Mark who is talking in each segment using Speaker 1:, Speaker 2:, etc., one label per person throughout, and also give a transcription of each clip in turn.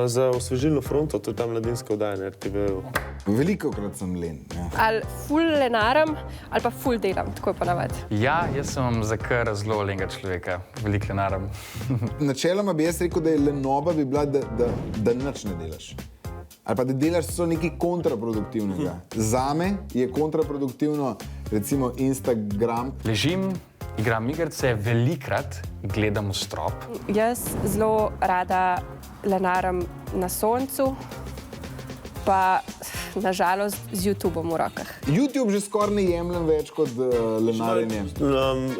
Speaker 1: Za osvežilno fronto, to je ta mladinska oddaja na RTV-ju.
Speaker 2: Velikokrat sem len. Ja.
Speaker 3: Ali ful lenaram, ali pa ful delam, tako je pa navad.
Speaker 4: Ja, jaz sem za kar zelo lenega človeka, veliko lenaram.
Speaker 2: Načeloma bi jaz rekel, da je lenoba bi bila, da nič ne delaš. Ali pa da delaš so nekaj kontraproduktivnega. Zame je kontraproduktivno recimo Instagram.
Speaker 4: Ležim, igram igrice, velikrat gledam v strop.
Speaker 3: Jaz zelo rada lenaram na soncu, pa nažalost z YouTubeom v rokah.
Speaker 2: YouTube že skoraj ne jemljem več kot lenarjenje.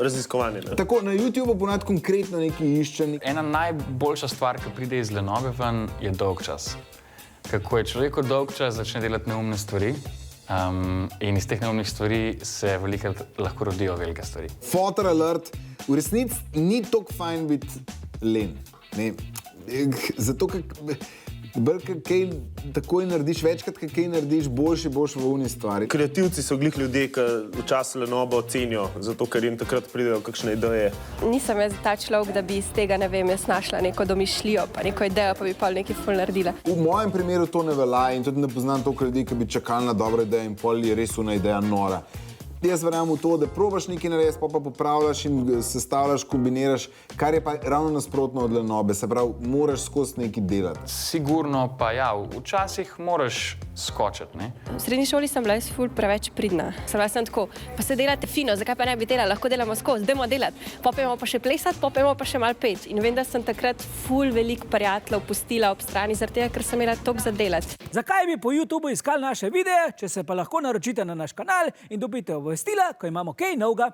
Speaker 1: Raziskovanje. Ne?
Speaker 2: Tako, na YouTubeu ponad konkretno nekaj iščem.
Speaker 4: Ena najboljša stvar, ki pride iz lenobe ven, je dolg čas. Kako je človeku dolg čas, začne delati neumne stvari. In iz teh neumnih stvari se velikrat lahko rodijo velike stvari.
Speaker 2: Photo alert, v resnici ni toliko fajn biti len. Ne? Zato, kaj takoj narediš, večkrat kaj narediš, boljši boš v uni stvari.
Speaker 1: Kreativci so glih ljudje, ki v času lenobe ocenijo, zato ker jim takrat pridejo kakšne ideje.
Speaker 3: Nisem jaz ta človek, da bi iz tega, ne vem, jaz našla neko domišljijo, pa neko idejo, pa bi pol nekaj ful naredila.
Speaker 2: V mojem primeru to ne velja in tudi ne poznam toliko ljudi, ki bi čakali na dobro idejo in pol je res una ideja nora. Jaz verjamem v to, da probaš nekaj narediti, pa popravljaš in sestavljaš, kombiniraš, kar je pa ravno nasprotno od lenobe. Se pravi, moraš skozi nekaj delati.
Speaker 4: Sigurno pa ja, včasih moraš skočiti, ne?
Speaker 3: V srednji šoli sem bila ful preveč pridna. Sem tako, pa se delate fino, zakaj pa ne bi delali, lahko delamo skozi, dajmo delati. Popijemo pa še plesati, popijemo pa še malo pet. In vem, da sem takrat ful veliko prijateljev pustila ob strani, zaradi tega, ker sem imela toliko za delati.
Speaker 5: Zakaj bi po YouTubeu iskali naše videe, če se pa lahko naročite na naš kanal in dobite obvestila, ko imamo kaj novega?